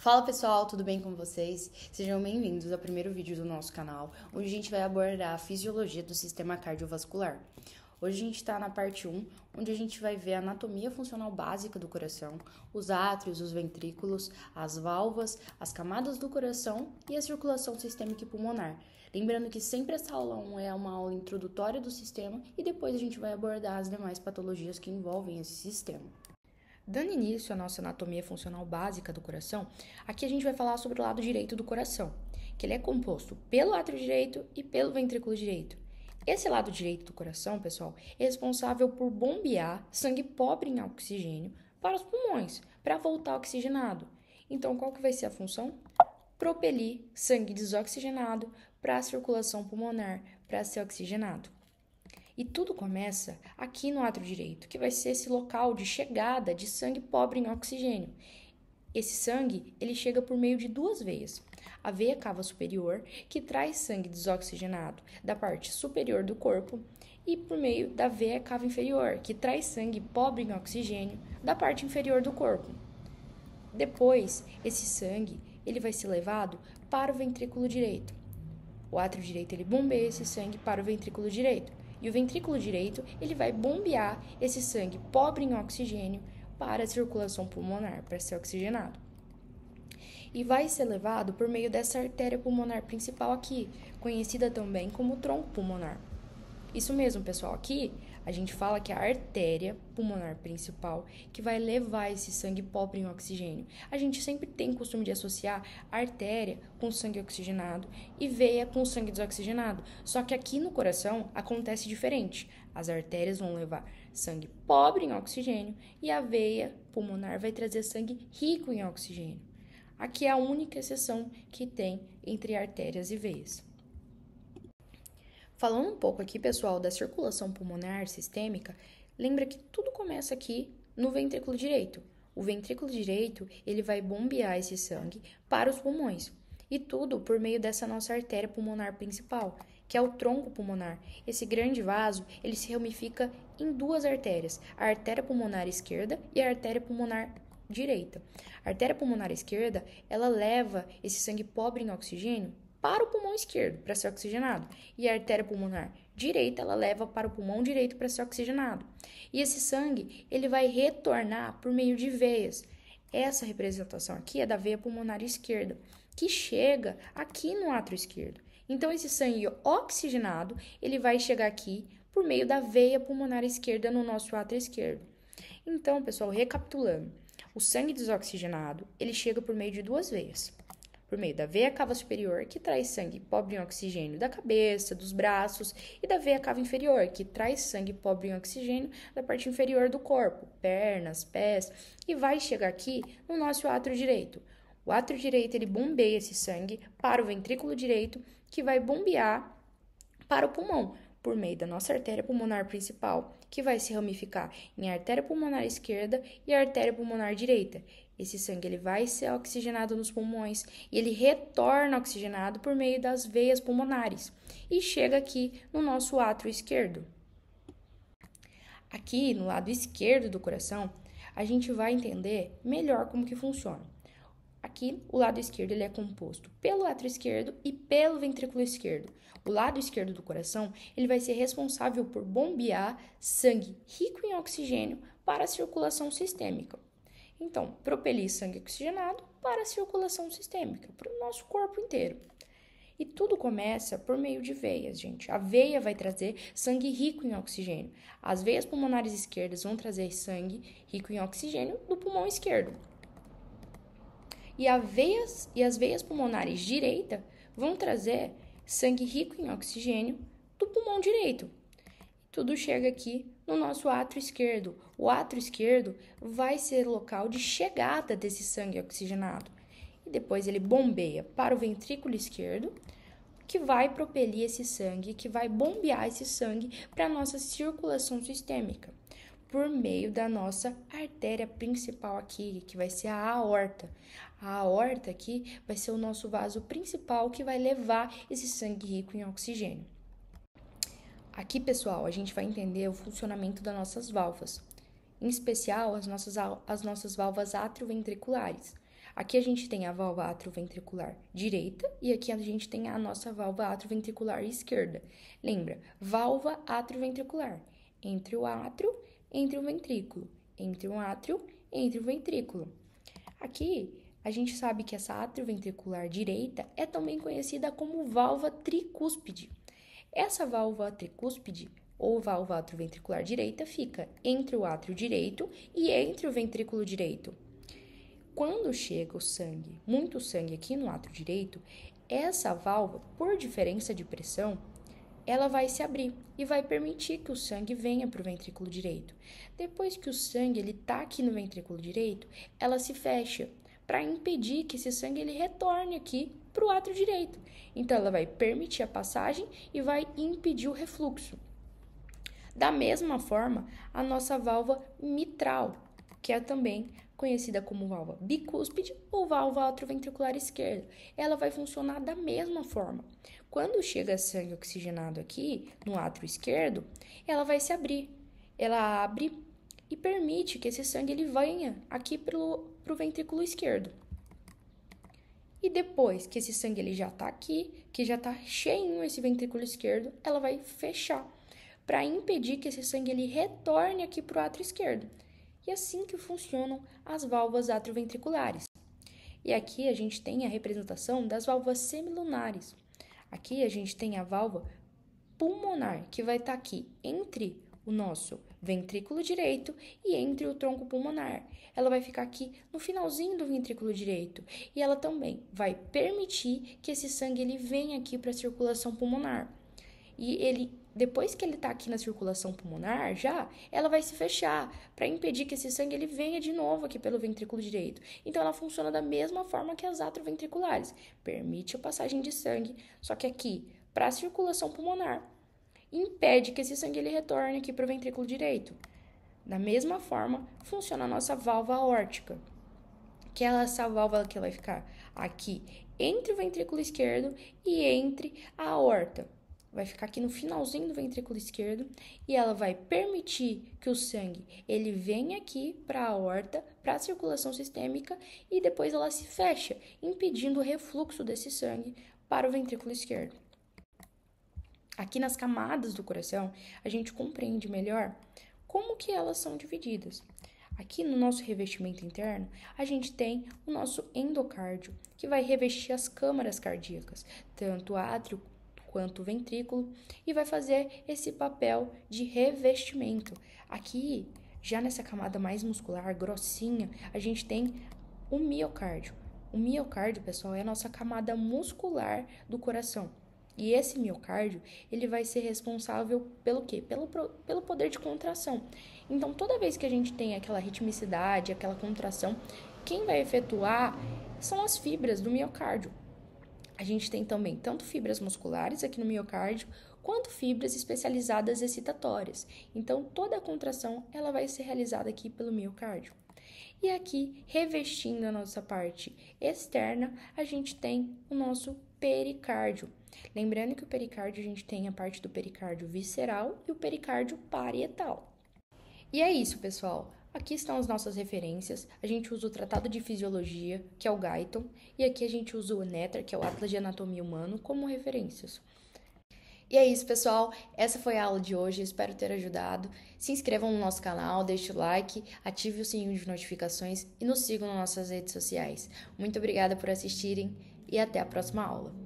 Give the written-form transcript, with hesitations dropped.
Fala pessoal, tudo bem com vocês? Sejam bem-vindos ao primeiro vídeo do nosso canal, onde a gente vai abordar a fisiologia do sistema cardiovascular. Hoje a gente está na parte 1, onde a gente vai ver a anatomia funcional básica do coração, os átrios, os ventrículos, as válvulas, as camadas do coração e a circulação sistêmica e pulmonar. Lembrando que sempre essa aula 1 é uma aula introdutória do sistema e depois a gente vai abordar as demais patologias que envolvem esse sistema. Dando início à nossa anatomia funcional básica do coração, aqui a gente vai falar sobre o lado direito do coração, que ele é composto pelo átrio direito e pelo ventrículo direito. Esse lado direito do coração, pessoal, é responsável por bombear sangue pobre em oxigênio para os pulmões, para voltar oxigenado. Então, qual que vai ser a função? Propelir sangue desoxigenado para a circulação pulmonar, para ser oxigenado. E tudo começa aqui no átrio direito, que vai ser esse local de chegada de sangue pobre em oxigênio. Esse sangue, ele chega por meio de duas veias. A veia cava superior, que traz sangue desoxigenado da parte superior do corpo, e por meio da veia cava inferior, que traz sangue pobre em oxigênio da parte inferior do corpo. Depois, esse sangue, ele vai ser levado para o ventrículo direito. O átrio direito, ele bombeia esse sangue para o ventrículo direito. E o ventrículo direito, ele vai bombear esse sangue pobre em oxigênio para a circulação pulmonar, para ser oxigenado. E vai ser levado por meio dessa artéria pulmonar principal aqui, conhecida também como tronco pulmonar. Isso mesmo, pessoal, aqui a gente fala que é a artéria pulmonar principal que vai levar esse sangue pobre em oxigênio. A gente sempre tem costume de associar artéria com sangue oxigenado e veia com sangue desoxigenado. Só que aqui no coração acontece diferente. As artérias vão levar sangue pobre em oxigênio e a veia pulmonar vai trazer sangue rico em oxigênio. Aqui é a única exceção que tem entre artérias e veias. Falando um pouco aqui, pessoal, da circulação pulmonar sistêmica, lembra que tudo começa aqui no ventrículo direito. O ventrículo direito, ele vai bombear esse sangue para os pulmões. E tudo por meio dessa nossa artéria pulmonar principal, que é o tronco pulmonar. Esse grande vaso, ele se ramifica em duas artérias, a artéria pulmonar esquerda e a artéria pulmonar direita. A artéria pulmonar esquerda, ela leva esse sangue pobre em oxigênio para o pulmão esquerdo, para ser oxigenado. E a artéria pulmonar direita, ela leva para o pulmão direito para ser oxigenado. E esse sangue, ele vai retornar por meio de veias. Essa representação aqui é da veia pulmonar esquerda, que chega aqui no átrio esquerdo. Então, esse sangue oxigenado, ele vai chegar aqui por meio da veia pulmonar esquerda no nosso átrio esquerdo. Então, pessoal, recapitulando, o sangue desoxigenado, ele chega por meio de duas veias. Por meio da veia cava superior, que traz sangue pobre em oxigênio da cabeça, dos braços, e da veia cava inferior, que traz sangue pobre em oxigênio da parte inferior do corpo, pernas, pés, e vai chegar aqui no nosso átrio direito. O átrio direito, ele bombeia esse sangue para o ventrículo direito, que vai bombear para o pulmão, por meio da nossa artéria pulmonar principal, que vai se ramificar em artéria pulmonar esquerda e artéria pulmonar direita. Esse sangue, ele vai ser oxigenado nos pulmões e ele retorna oxigenado por meio das veias pulmonares e chega aqui no nosso átrio esquerdo. Aqui no lado esquerdo do coração, a gente vai entender melhor como que funciona. Aqui, o lado esquerdo, ele é composto pelo átrio esquerdo e pelo ventrículo esquerdo. O lado esquerdo do coração, ele vai ser responsável por bombear sangue rico em oxigênio para a circulação sistêmica. Então, propelir sangue oxigenado para a circulação sistêmica, para o nosso corpo inteiro. E tudo começa por meio de veias, gente. A veia vai trazer sangue rico em oxigênio. As veias pulmonares esquerdas vão trazer sangue rico em oxigênio do pulmão esquerdo. E as veias pulmonares direita vão trazer sangue rico em oxigênio do pulmão direito. Tudo chega aqui no nosso átrio esquerdo. O átrio esquerdo vai ser local de chegada desse sangue oxigenado. E depois ele bombeia para o ventrículo esquerdo, que vai propelir esse sangue, que vai bombear esse sangue para a nossa circulação sistêmica, por meio da nossa artéria principal aqui, que vai ser a aorta. A aorta aqui vai ser o nosso vaso principal que vai levar esse sangue rico em oxigênio. Aqui, pessoal, a gente vai entender o funcionamento das nossas válvulas, em especial as nossas válvulas atrioventriculares. Aqui a gente tem a válvula atrioventricular direita e aqui a gente tem a nossa válvula atrioventricular esquerda. Lembra, válvula atrioventricular, entre o átrio, entre o ventrículo, entre o átrio, entre o ventrículo. Aqui, a gente sabe que essa atrioventricular direita é também conhecida como válvula tricúspide. Essa válvula tricúspide, ou válvula atrioventricular direita, fica entre o átrio direito e entre o ventrículo direito. Quando chega o sangue, muito sangue aqui no átrio direito, essa válvula, por diferença de pressão, ela vai se abrir e vai permitir que o sangue venha para o ventrículo direito. Depois que o sangue está aqui no ventrículo direito, ela se fecha para impedir que esse sangue ele retorne aqui para o átrio direito. Então, ela vai permitir a passagem e vai impedir o refluxo. Da mesma forma, a nossa válvula mitral, que é também conhecida como válvula bicúspide ou válvula atrioventricular esquerda, ela vai funcionar da mesma forma. Quando chega sangue oxigenado aqui no átrio esquerdo, ela vai se abrir. Ela abre e permite que esse sangue ele venha aqui para o ventrículo esquerdo. E depois que esse sangue ele já está aqui, que já está cheinho esse ventrículo esquerdo, ela vai fechar para impedir que esse sangue ele retorne aqui para o átrio esquerdo. E assim que funcionam as válvulas atrioventriculares. E aqui a gente tem a representação das válvulas semilunares. Aqui a gente tem a válvula pulmonar, que vai estar aqui entre o nosso ventrículo direito e entre o tronco pulmonar. Ela vai ficar aqui no finalzinho do ventrículo direito e ela também vai permitir que esse sangue ele venha aqui para a circulação pulmonar. E ele, depois que ele está aqui na circulação pulmonar, ela vai se fechar para impedir que esse sangue ele venha de novo aqui pelo ventrículo direito. Então, ela funciona da mesma forma que as atrioventriculares. Permite a passagem de sangue, só que aqui, para a circulação pulmonar, impede que esse sangue ele retorne aqui para o ventrículo direito. Da mesma forma, funciona a nossa válvula aórtica, que é essa válvula que vai ficar aqui entre o ventrículo esquerdo e entre a aorta. Vai ficar aqui no finalzinho do ventrículo esquerdo e ela vai permitir que o sangue ele venha aqui para a aorta, para a circulação sistêmica e depois ela se fecha, impedindo o refluxo desse sangue para o ventrículo esquerdo. Aqui nas camadas do coração, a gente compreende melhor como que elas são divididas. Aqui no nosso revestimento interno, a gente tem o nosso endocárdio, que vai revestir as câmaras cardíacas, tanto o átrio quanto o ventrículo, e vai fazer esse papel de revestimento. Aqui, já nessa camada mais muscular, grossinha, a gente tem o miocárdio. O miocárdio, pessoal, é a nossa camada muscular do coração. E esse miocárdio, ele vai ser responsável pelo quê? Pelo poder de contração. Então, toda vez que a gente tem aquela ritmicidade, aquela contração, quem vai efetuar são as fibras do miocárdio. A gente tem também tanto fibras musculares aqui no miocárdio, quanto fibras especializadas excitatórias. Então, toda a contração ela vai ser realizada aqui pelo miocárdio. E aqui, revestindo a nossa parte externa, a gente tem o nosso pericárdio. Lembrando que o pericárdio, a gente tem a parte do pericárdio visceral e o pericárdio parietal. E é isso, pessoal. Aqui estão as nossas referências. A gente usa o Tratado de Fisiologia, que é o Guyton, e aqui a gente usa o Netter, que é o Atlas de Anatomia Humana, como referências. E é isso, pessoal. Essa foi a aula de hoje. Espero ter ajudado. Se inscrevam no nosso canal, deixe o like, ative o sininho de notificações e nos sigam nas nossas redes sociais. Muito obrigada por assistirem e até a próxima aula.